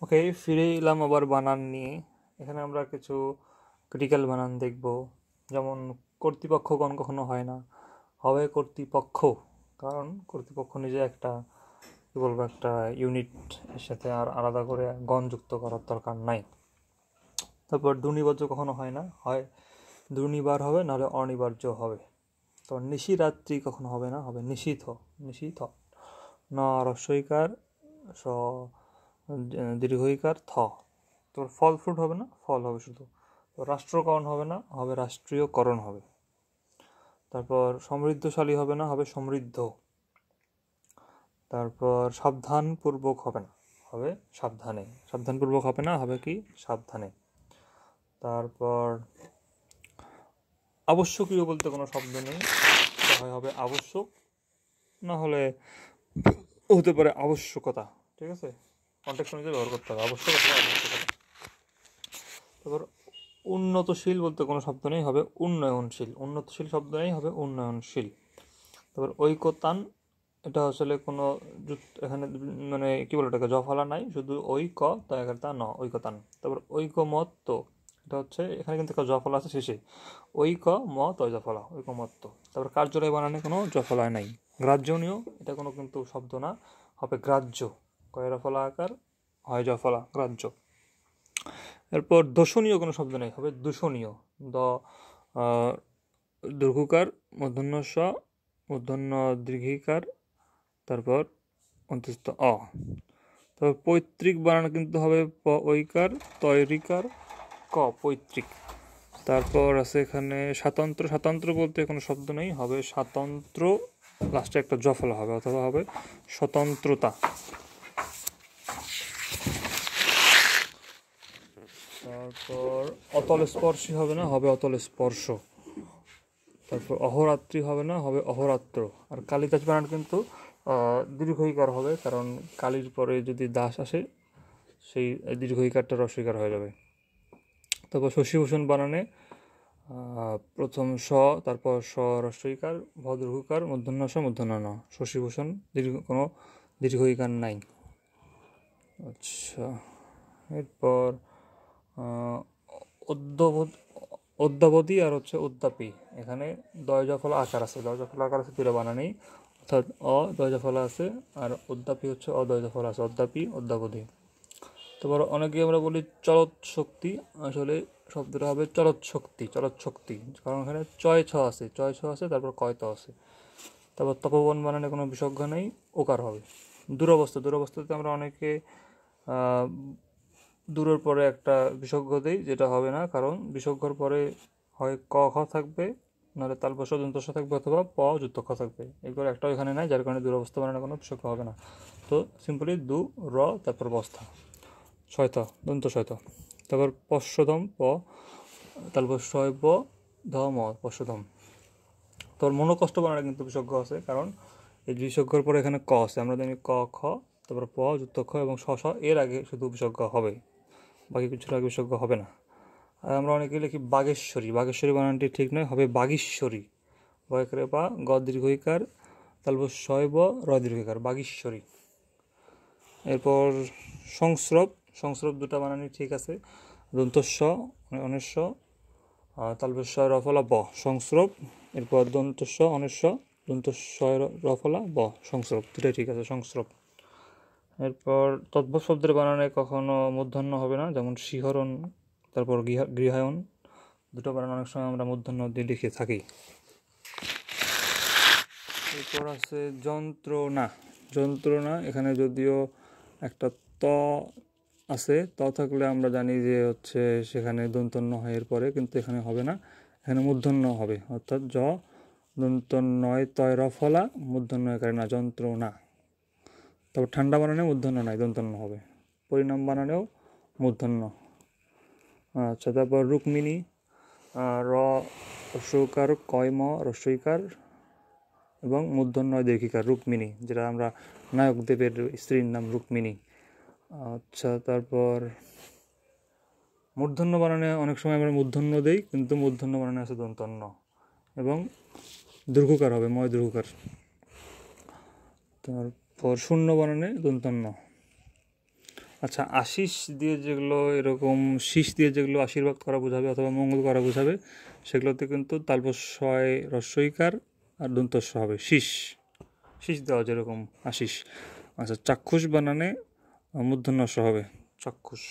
ওকে, ফিরে এলাম আবার বানান নিয়ে। এখানে আমরা কিছু ক্রিটিক্যাল বানান দেখব। যেমন কর্তৃপক্ষ কখনো হয় না, হবে কর্তৃপক্ষ। কারণ কর্তৃপক্ষ নিজে একটা কি বলবো, একটা ইউনিট, এর সাথে আর আলাদা করে গণ যুক্ত করার দরকার নাই। তারপর দুর্নিবার্য কখনো হয় না, হয় দুর্নিবার হবে, নাহলে অনিবার্য হবে। তো নিশিরাত্রি কখনো হবে না, হবে নিশীথ। নিশীথ ন রস্বইকার স দীর্ঘইকার থ। তোর ফল ফ্রুট হবে না, ফল হবে শুধু। তো রাষ্ট্রকরণ হবে না, হবে রাষ্ট্রীয়করণ হবে। তারপর সমৃদ্ধশালী হবে না, হবে সমৃদ্ধ। তারপর সাবধানপূর্বক হবে না, হবে সাবধানে। সাবধানপূর্বক হবে না, হবে কি সাবধানে। তারপর আবশ্যকীয় বলতে কোনো শব্দ নেই, হয় হবে আবশ্যক, না হলে হতে পারে আবশ্যকতা। ঠিক আছে, কন্টেক্সট অনুযায়ী ব্যবহার করতে হবে, আবশ্যক অথবা আবশ্যকতা। তারপর উন্নতশীল বলতে কোনো শব্দ নেই, হবে উন্নয়নশীল। উন্নতশীল শব্দ নেই, হবে উন্নয়নশীল। তারপর ঐকতান, এটা আসলে কোনো এখানে মানে কি বলে এটাকে জফলা নাই, শুধু ঐক তা একটা ন, ঐকতান। তারপর ঐকমত্য, এটা হচ্ছে এখানে কিন্তু একটা জফলা আছে শেষে, ঐক ম তয় জফলা, ঐকমত্য। তারপর কার্যলয় বানানে কোনো জফলায় নাই। গ্রাহ্যনীয়, এটা কোনো কিন্তু শব্দ না, হবে গ্রাহ্য। কয়ের ফলা আকার, হয় জফলা, গ্রাহ্য। এরপর দোষণীয় কোনো শব্দ নেই, হবে দূষণীয়। দ দীর্ঘকার, মূর্ধন্য স, মূর্ধন্য দীর্ঘিকার, তারপর অন্তস্থ অ। তারপর পৈতৃক বানানো কিন্তু হবে প ঐকার তৈরিকার ক, পৈতৃক। তারপর আছে এখানে স্বাতন্ত্র। স্বাতন্ত্র বলতে কোনো শব্দ নেই, হবে স্বাতন্ত্র, লাস্টে একটা জফলা হবে, অথবা হবে স্বতন্ত্রতা। তারপর অতল স্পর্শী হবে না, হবে অতল স্পর্শ। তারপর অহরাত্রি হবে না, হবে অহরাত্র। আর কালিদাস বানান কিন্তু দীর্ঘইকার হবে, কারণ কালির পরে যদি দাস আসে সেই দীর্ঘইকারটা রস্বইকার হয়ে যাবে। তারপর শশীভূষণ বানানে প্রথম স, তারপর স রস্বইকার, ভদ্রহুকার, মূর্ধন্য স, মূর্ধন্য ন। শশীভূষণ কোনো দীর্ঘইকার নাই। আচ্ছা, এরপর অদ্যাবধি আর হচ্ছে অদ্যাপি। এখানে দয় জফলা আকার আছে, দয় জফলা আকার আছে দুটো বানানেই, অর্থাৎ অ দয় জফলা আছে, আর অদ্যাপি হচ্ছে অদয় জফলা আছে, অদ্যাপি অদ্যাবধি। তারপর অনেকে আমরা বলি চলত শক্তি, আসলে শব্দটা হবে চলত শক্তি, চলত শক্তি। কারণ এখানে চয় ছ আছে, চয় ছ আছে, তারপর কয়ত আছে। তারপর তপবন বানানে কোনো বিসর্গ নেই, ওকার হবে। দুরবস্থা, দুরবস্থাতে আমরা অনেকে দূরের পরে একটা বিসর্গ দেই, যেটা হবে না, কারণ বিসর্গর পরে হয় ক খ থাকবে, নাহলে তালবস্য দন্তস্য থাকবে, অথবা প যুক্ত খ থাকবে। এগুলো একটাও এখানে নাই, যার কারণে দুরবস্থা বানানো কোনো বিসর্গ হবে না। তো সিম্পলি দু র, তারপর বস্থা, শয়ত, দন্ত শয়ত। তারপর পশ্চদম প, তালবস্য প, ধ ম, পশ্চদম। তোর মনোকষ্ট বানানো কিন্তু বিসর্গ আছে, কারণ এই বিসর্গর পরে এখানে ক আছে, আমরা জানি ক খ, তারপর প যুক্ত খ এবং শ শ, এর আগে শুধু বিসর্গ হবে, বাকি কিছুর আগে বিসর্গ হবে না। আর আমরা অনেকে লিখি বাগেশ্বরী, বাগেশ্বরী বানানটি ঠিক নয়, হবে বাগীশ্বরী। বয়করে বা গ দীর্ঘইকার, তারপর শয় ব, র দীর্ঘইকার, বাগীশ্বরী। এরপর সংস্রব, সংস্রব দুটা বানানি ঠিক আছে, দন্তস্ব অনেস্ব, তালবস্য রফলা ব, সংস্রব। এরপর দন্তস্ব অনেস্ব, দন্তস্বয় রফলা ব, সংস্রব, দুটাই ঠিক আছে, সংস্রব। এরপর তদ্ভব শব্দের বানানে কখনো মূর্ধন্য হবে না, যেমন শিহরণ, তারপর গৃহায়ন, দুটো বানান অনেক সময় আমরা মূর্ধন্য দিয়ে লিখে থাকি। এরপর আছে যন্ত্রণা। যন্ত্রণা, এখানে যদিও একটা ত আছে, ত থাকলে আমরা জানি যে হচ্ছে সেখানে দন্তন্য হয় এর পরে, কিন্তু এখানে হবে না, এখানে মূর্ধন্য হবে, অর্থাৎ জ দন্তন্নয় তয় রফলা, মূর্ধন্য এখানে না, যন্ত্রণা। তারপর ঠান্ডা বানানে মূর্ধন্য নাই, দন্তন্য হবে। পরিণাম বানানেও মূর্ধন্য। আচ্ছা, তারপর রুক্মিণী, র রস্বইকার, কয় ম রস্বইকার এবং মূর্ধন্য দীর্ঘিকার, রুক্মিণী, যেটা আমরা নায়কদেবের স্ত্রীর নাম রুক্মিণী। আচ্ছা, তারপর মূর্ধন্য বানানে অনেক সময় আমরা মূর্ধন্য দেই, কিন্তু মূর্ধন্য বানানে আছে দন্তন্য, এবং দীর্ঘকার হবে, ময় দীর্ঘকার। তারপর শূন্য বানানে দন্তন্য। আচ্ছা, আশিস দিয়ে যেগুলো এরকম শীষ দিয়ে যেগুলো আশীর্বাদ করা বোঝাবে অথবা মঙ্গল করা বোঝাবে, সেগুলোতে কিন্তু তালবস্যয় রস্বইকার আর দন্তস্ব হবে শীষ। শীষ দেওয়া যেরকম আশিস। আচ্ছা, চাক্ষুষ বানানে মূর্ধন্যস্ব হবে চাক্ষুষ।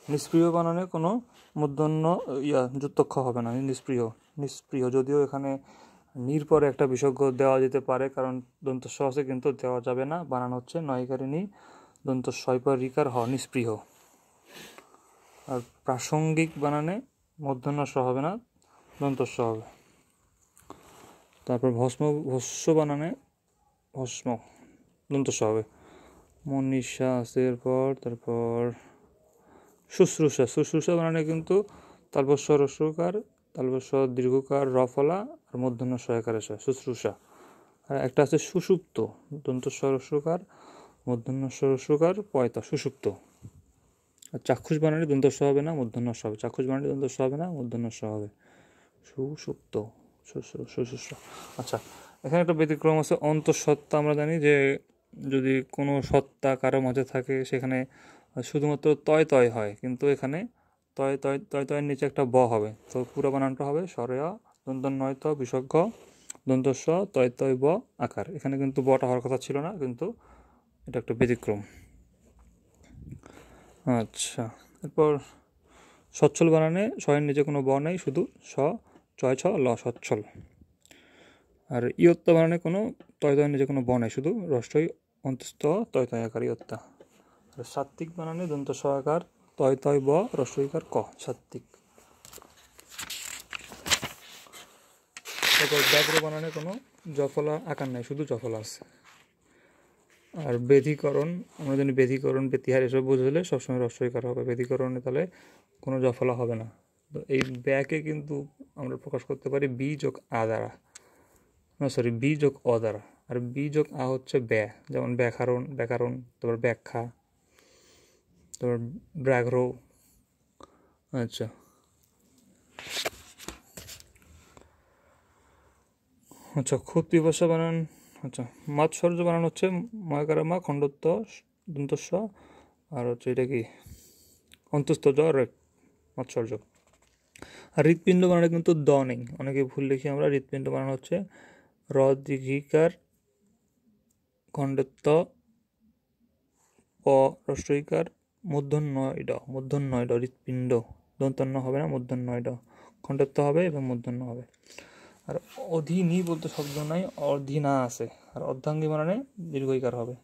নিষ্প্রিয় বানানে কোনো মূর্ধন্য যুক্তক্ষ হবে না, নিষ্প্রিয়। নিষ্প্রিয় যদিও এখানে নির পরে একটা বিসর্গ দেওয়া যেতে পারে, কারণ দন্তস্ব আছে কিন্তু দেওয়া যাবে না, বানানো হচ্ছে নয়কারিণী দন্তস্বয় পর রিকার হ, নিষ্প্রিয়। আর প্রাসঙ্গিক বানানে মূর্ধন্যস্ব হবে না, দন্তস্ব হবে। তারপর ভস্য বানানে ভস্ম, দন্তস্ব হবে। মনীষা আছে এরপর। তারপর শুশ্রূষা। শুশ্রূষা বানানে কিন্তু তালবস্য রস্যকার, তালবস্য দীর্ঘকার রফলা আর মূর্ধন্য সহায়কার আসে শুশ্রূষা। আর একটা আছে সুষুপ্ত, দন্তস্ব রস্যকার, মূর্ধন্য রস্যকার পয়তা, সুষুপ্ত। আর চাক্ষুষ বানানে দন্তস্ব হবে না, মূর্ধন্যস্ব হবে। চাক্ষুষ বানানে দন্তস্ব হবে না, মূর্ধন্যস্ব হবে। সুষুপ্ত, শুশ্রূষা। আচ্ছা, এখানে একটা ব্যতিক্রম আছে। অন্তঃসত্ত্বা আমরা জানি যে যদি কোনো সত্তা কারো মাঝে থাকে সেখানে শুধুমাত্র তয় তয় হয়, কিন্তু এখানে তয় তয় তয় তয়ের নিচে একটা ব হবে। তো পুরো বানানটা হবে সরেয়া দন্তন্বয়ত বিসর্গ দন্তস্ব তয় তয় ব আকার। এখানে কিন্তু বটা হওয়ার কথা ছিল না, কিন্তু এটা একটা ব্যতিক্রম। আচ্ছা, এরপর সচ্ছল বানানে শয়ের নিচে কোনো ব নেই, শুধু স চয় ছ ল, সচ্ছল। আর ইয়ত্তা বানানে কোনো তয় তয়ের নিচে কোনো ব নেই, শুধু রস্বই অন্তস্থ তয় তয় আকার ইয়ত্তা। আর সাত্ত্বিক বানানে দন্ত সহাকার তয় তয় ব রস্বইকার ক, সাত্ত্বিক। তারপর ব্যাঘ্র বানানে কোনো জফলা আকার নেই, শুধু জফলা আছে। আর বেধিকরণ, আমরা জানি বেধিকরণ বেতিহার এসব বুঝলে সবসময় রস্বইকার হবে। বেধিকরণে তাহলে কোনো জফলা হবে না। তো এই ব্যাকে কিন্তু আমরা প্রকাশ করতে পারি বি যোগ আ দ্বারা, সরি বি যোগ অ দ্বারা। আর বি যোগ আ হচ্ছে ব্যা, যেমন ব্যাকরণ, ব্যাকরণ, তারপর ব্যাখ্যা, তারপর ব্যাঘ্র। আচ্ছা, আচ্ছা ক্ষতি ভাষা বানান। আচ্ছা, মাৎসর্য বানান হচ্ছে ময়কারা মা খণ্ডত্ব দন্তস্ব, আর হচ্ছে এটা কি অন্তস্থ জ রেট, মাৎসর্য। আর হৃৎপিণ্ড বানানে কিন্তু দ নেই, অনেকে ভুল লিখি আমরা। হৃৎপিণ্ড বানানো হচ্ছে র দীর্ঘিকার খণ্ডত্ব প রস্বইকার মূর্ধন্যয় ড, মূর্ধন্যয় ড হৃৎপিণ্ড। দন্তন্য হবে না, মূর্ধন্যয় ড, খণ্ডত্ব হবে এবং মূর্ধন্য হবে। আর অধীনি বলতে শব্দ নাই, অধীনা আছে। আর অর্ধাঙ্গী বানানে দীর্ঘইকার হবে।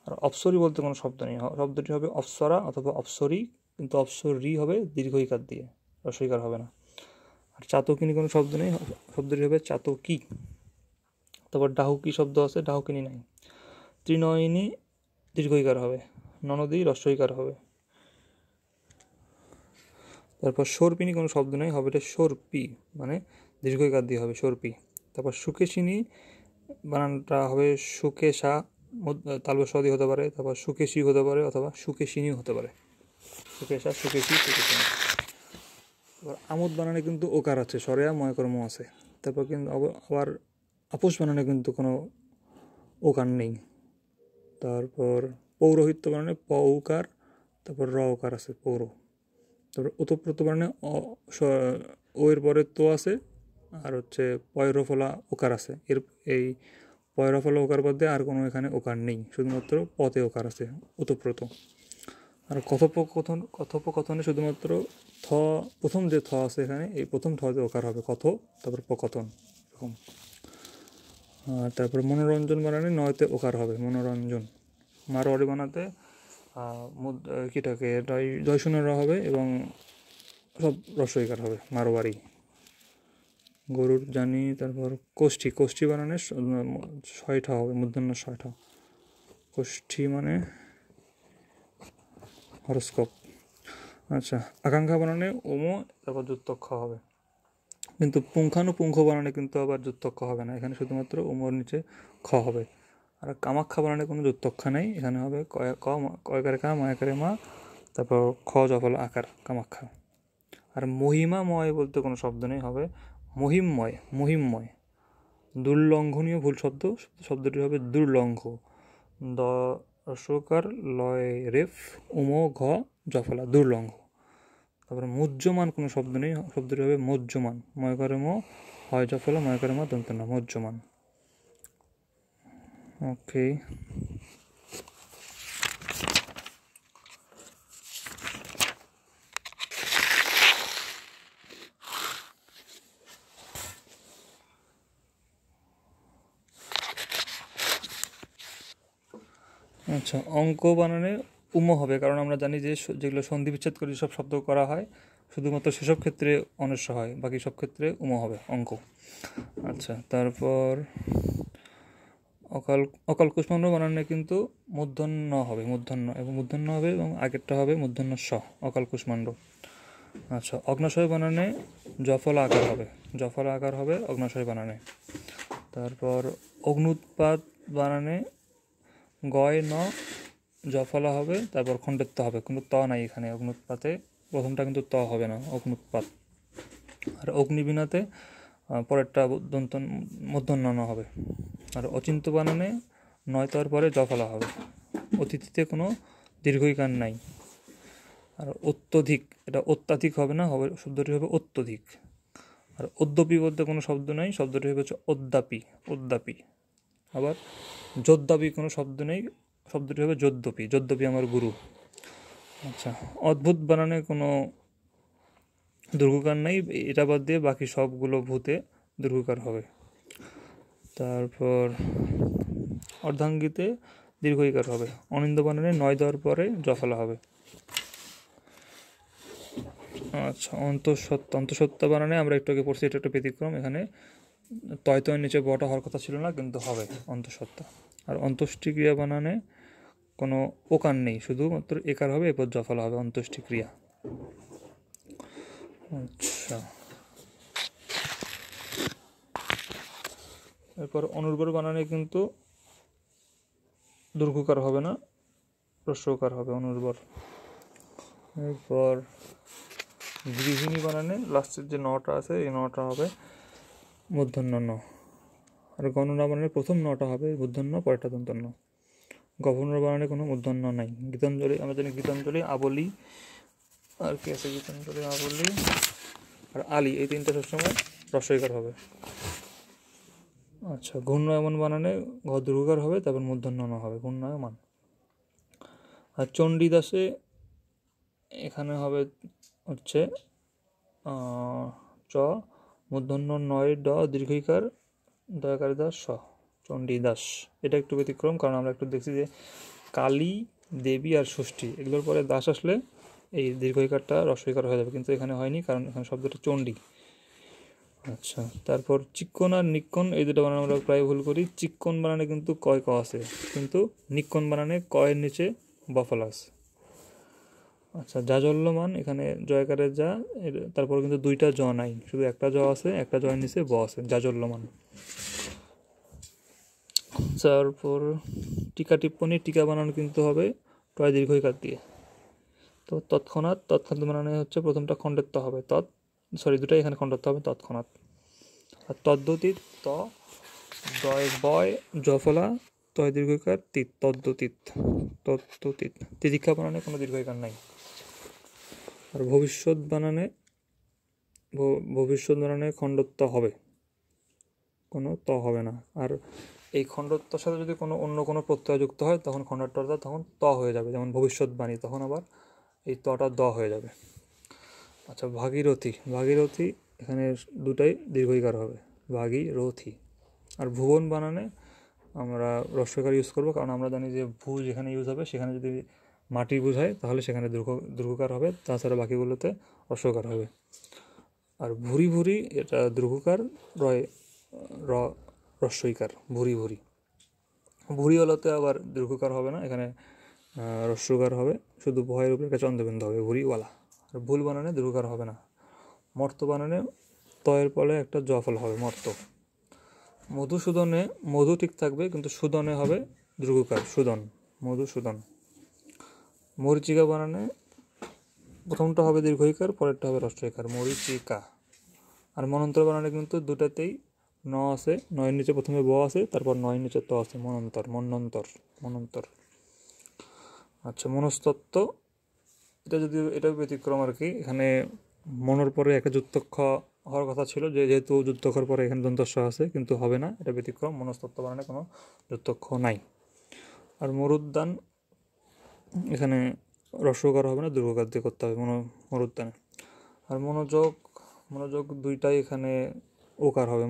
আর অপসরি বলতে কোনো শব্দ নেই, শব্দটি হবে অপসরা অথবা অপসরি, কিন্তু অপসরি হবে দীর্ঘইকার দিয়ে, রস্বইকার হবে না। আর চাতকিনী কোনো শব্দ নেই, শব্দটি হবে চাতকি। তারপর ডাহুকি শব্দ আছে, ডাহুকিনী নাই। ত্রিনয়নী দীর্ঘইকার হবে, ননদী রস্বইকার হবে। তারপর সর্পিনী কোনো শব্দ নেই, হবে এটা সর্পি, মানে দীর্ঘইকার দিয়ে হবে সর্পি। তারপর সুকেশিনী বানানটা হবে সুকেশা, তালবস্য দিয়ে হতে পারে। তারপর সুকেশী হতে পারে অথবা সুকেশিনীও হতে পারে, সুকেশা, সুকেশী, সুকেশিনী। তারপর আমোদ বানানে কিন্তু ওকার আছে, সরেয়া ময়কর্ম আছে। তারপর কিন্তু আবার আপোষ বানানে কিন্তু কোনো ওকার নেই। তারপর পৌরোহিত্য বানানে প উকার, তারপর র ওকার আছে, পৌর। তারপর ওতপ্রোত বানানে ও এর পরে তো আছে, আর হচ্ছে পয়রফলা ওকার আছে। এই পয়রফলা ওকার বাদে আর কোনো এখানে ওকার নেই, শুধুমাত্র পতে ওকার আছে, ওতপ্রোত। আর কথোপকথনে শুধুমাত্র থ, প্রথম যে থ আছে এখানে, এই প্রথম থতে ওকার হবে, কথ, তারপর পকথন, এরকম। তারপর মনোরঞ্জন বানানে নয়তে ওকার হবে, মনোরঞ্জন। মারোয়ারি বানাতে কিটাকে জয়সুনেরা হবে এবং সব রস্বইকার হবে, মারোয়ারি। গরুর জানি। তারপর কোষ্ঠী, কোষ্ঠী বানানে ছয়টা হবে, মূর্ধন্য ছয়টা। কোষ্ঠী মানে হরস্কোপ। আচ্ছা, আকাঙ্ক্ষা বানানে ওমো, তারপর যুক্তক্ষ হবে। কিন্তু পুঙ্খানুপুঙ্খ বানানে কিন্তু আবার যুক্তক্ষ হবে না, এখানে শুধুমাত্র ওমোর নিচে খ হবে। আর কামাখ্যা বানানে কোনো যুক্তক্ষা নেই, এখানে হবে কয়কারে কা, মায়াকারে মা, তারপর খ জফল আকার, কামাখ্যা। আর মহিমাময় বলতে কোনো শব্দ নেই, হবে মহিমময়, মহিমময়। দুর্লঙ্ঘনীয় ভুল শব্দ, শব্দটি হবে দুর্লঙ্ঘ, রস্যকার লয় রেফ উমো ঘ জফলা দুর্লঙ্ঘ। তারপরে মুহ্যমান কোনো শব্দ নেই, শব্দটি হবে মুহ্যমান, ময়কারে ম হয় জফলা ময়কারে মা দন্ত না, মুহ্যমান। ওকে, আচ্ছা অঙ্ক বানানে উম হবে, কারণ আমরা জানি যে যেগুলো সন্ধি বিচ্ছেদ করে সব শব্দ করা হয় শুধুমাত্র সেসব ক্ষেত্রে অনস্য হয়, বাকি সব ক্ষেত্রে উম হবে অঙ্ক। আচ্ছা, তারপর অকাল অকাল কুষ্মাণ্ড বানানে কিন্তু মূর্ধন্য হবে, মূর্ধন্য এবং মূর্ধন্য হবে এবং আগেরটা হবে মূর্ধন্য স, অকাল কুষ্মাণ্ড। আচ্ছা, অগ্নাশয় বানানে জফলা আকার হবে, জফলা আকার হবে অগ্নাশয় বানানে। তারপর অগ্নুৎপাত বানানে গয় ন জফলা হবে, তারপর খণ্ডেত্ব হবে, কিন্তু ত নাই এখানে অগ্নুৎপাতে, প্রথমটা কিন্তু ত হবে না, অগ্নুৎপাত। আর অগ্নিবীণাতে পরেরটা দন্ত মূর্ধন্য ন হবে। আর অচিন্ত বানানে নয় তর পরে জফলা হবে। অতিথিতে কোনো দীর্ঘইকার নাই। আর অত্যধিক, এটা অত্যাধিক হবে না, হবে শব্দটি হবে অত্যধিক। আর অদ্যপি বলতে কোনো শব্দ নাই, শব্দটি হবে হচ্ছে অদ্যাপি, অদ্যাপি। আবার যোদ্যাপি কোনো শব্দ নেই, শব্দটি হবে যদ্যপি, যদ্যপি আমার গুরু। আচ্ছা, অদ্ভুত বানানে কোনো দীর্ঘকার নাই, এটা বাদ দিয়ে বাকি সবগুলো ভূতে দীর্ঘকার হবে। তারপর অর্ধাঙ্গিতে দীর্ঘইকার হবে। অনিন্দ বানানে নয় দেওয়ার পরে জফলা হবে। আচ্ছা, অন্তঃসত্ত্বা, অন্তঃসত্ত্বা বানানে আমরা একটু আগে পড়ছি, এটা একটা ব্যতিক্রম, এখানে তয় তয়ের নিচে বটা হওয়ার কথা ছিল না, কিন্তু হবে অন্তঃসত্ত্বা। আর অন্ত্যেষ্টি ক্রিয়া বানানে কোনো ওকার নেই, শুধুমাত্র একার হবে, এরপর জফলা হবে, অন্ত্যেষ্টি ক্রিয়া। আচ্ছা, এরপর অনুর্বর বানানে কিন্তু দীর্ঘকার হবে না, হ্রস্বকার হবে অনুর্বর। এরপর গৃহিণী বানানে লাস্টের যে নটা আছে এই নটা হবে মূর্ধন্য ন। আর গণনা বানানে প্রথম নটা হবে মূর্ধন্য, পরেরটা দন্তন্য। গভর্নর বানানে কোনো মূর্ধন্য নাই। গীতাঞ্জলি, আমরা জানি গীতাঞ্জলি, আবলি, আর কি আছে, গীতাঞ্জলি, আবলি আর আলী, এই তিনটা সবসময় হ্রস্বইকার হবে। আচ্ছা, ঘূর্ণায়মান বানানে ঘ দীর্ঘকার হবে, তারপর মূর্ধন্য ন হবে, ঘূর্ণায়মান। আর চণ্ডীদাসে এখানে হবে হচ্ছে চ মূর্ধন্য নয় ড দীর্ঘইকার দয়াকারী দাস স, চণ্ডীদাস। এটা একটু ব্যতিক্রম, কারণ আমরা একটু দেখছি যে কালী, দেবী আর ষষ্ঠী এগুলোর পরে দাস আসলে এই দীর্ঘইকারটা হ্রস্বইকার হয়ে যাবে, কিন্তু এখানে হয়নি কারণ এখানে শব্দটা চণ্ডী। আচ্ছা, তারপর চিক্কণ আর নিক্কণ, এই দুটো বানানে আমরা প্রায় ভুল করি। চিক্কণ বানানে কিন্তু কয় ক আছে, কিন্তু নিক্কণ বানানে কয়ের নিচে বফলা আছে। আচ্ছা, জাজল্যমান, এখানে জয়কারের যা, তারপর কিন্তু দুইটা জ নাই, শুধু একটা জ আছে, একটা জয়ের নিচে ব আছে, জাজল্যমান। তারপর টিকা টিপ্পণী, টিকা বানানো কিন্তু হবে টয় দীর্ঘইকার দিয়ে। তো তৎক্ষণাৎ, তৎক্ষণাৎ বানানো হচ্ছে প্রথমটা খণ্ডেত্ব হবে, দুটাই এখানে খণ্ডত্ব হবে, তৎক্ষণাৎ। আর তদ্যতীত, ত দয় বয় জফলা তয় দীর্ঘইকার তিত, তদ্যতীত, তদ্যতীত। তিতিক্ষা বানানে কোনো দীর্ঘইকার নাই। আর ভবিষ্যৎ বানানে, ভবিষ্যৎ বানানে খণ্ডত্ব হবে, কোনো ত হবে না। আর এই খণ্ডত্বর সাথে যদি কোনো অন্য কোনো প্রত্যয় যুক্ত হয় তখন খণ্ডত্বটা তখন ত হয়ে যাবে, যেমন ভবিষ্যৎবাণী, তখন আবার এই তটা দ হয়ে যাবে। আচ্ছা, ভাগীরথী, ভাগীরথী এখানে দুটাই দীর্ঘইকার হবে, ভাগীরথী। আর ভুবন বানানে আমরা হ্রস্বইকার ইউজ করবো, কারণ আমরা জানি যে ভূ যেখানে ইউজ হবে সেখানে যদি মাটি বোঝায় তাহলে সেখানে দীর্ঘকার হবে, তাছাড়া বাকিগুলোতে হ্রস্বইকার হবে। আর ভুরি ভুরি, এটা দীর্ঘকার, রয় র হ্রস্বইকার, ভুরি ভুরি। ভুরিওয়ালাতে আবার দীর্ঘকার হবে না, এখানে হ্রস্বইকার হবে, শুধু ভয়ের উপরে একটা চন্দ্রবিন্দু হবে, ভুরিওয়ালা। আর ভুল বানানে দীর্ঘকার হবে না। মর্ত বানানে তয়ের পরে একটা জফল হবে, মর্ত। মধুসূদনে, মধু ঠিক থাকবে, কিন্তু সুদনে হবে দীর্ঘকার, সুদন, মধুসূদন। মরিচিকা বানানে প্রথমটা হবে দীর্ঘইকার, পরেরটা হবে হ্রস্বইকার, মরিচিকা। আর মনন্তর বানানে কিন্তু দুটাতেই ন আছে, নয়ের নিচে প্রথমে ব আছে, তারপর নয়ের নিচে ত আছে, মনন্তর, মন্বন্তর, মনন্তর। আচ্ছা, মনস্তত্ত্ব, এটা যদি এটা ব্যতিক্রম আর কি। এখানে মনোর পরে একটা যুক্তক্ষ হওয়ার কথা ছিল, যেহেতু যুক্তক্ষর পরে এখানে দন্তস্ব আছে, কিন্তু হবে না, এটা ব্যতিক্রম। মনস্তত্ত্ব বানানে কোনো যুক্তক্ষ নাই। আর মরুদ্যান, এখানে রস্বকার হবে না, দীর্ঘকার দিয়ে করতে হবে মরুদ্যানে। আর মনোযোগ, মনোযোগ দুইটাই এখানে ওকার হবে,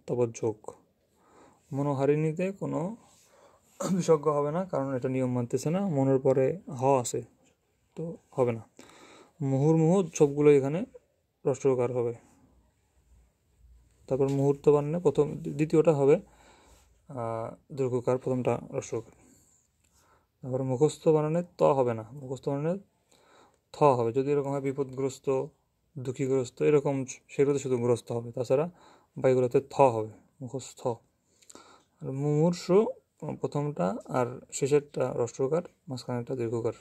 তারপর যোগ। মনোহারিণীতে কোনো বিসর্গ হবে না, কারণ এটা নিয়ম মানতেছে না, মনের পরে আছে, তো হবে না। মুহুর্মুহু সবগুলো এখানে রস্বকার হবে। তারপর মুহূর্ত বানানে দ্বিতীয়টা হবে দীর্ঘকার, প্রথমটা রস্বকার। তারপর মুখস্থ বানানে হবে না, মুখস্থ বানানে হবে। যদি এরকম হয় বিপদগ্রস্ত, দুঃখীগ্রস্ত, এরকম সেগুলোতে শুধু গ্রস্ত হবে, তাছাড়া বাইগুলোতে হবে, মুখস্থ। আর মুমূর্ষু প্রথমটা আর শেষেরটা রস্বকার, মাঝখানেরটা দীর্ঘকার।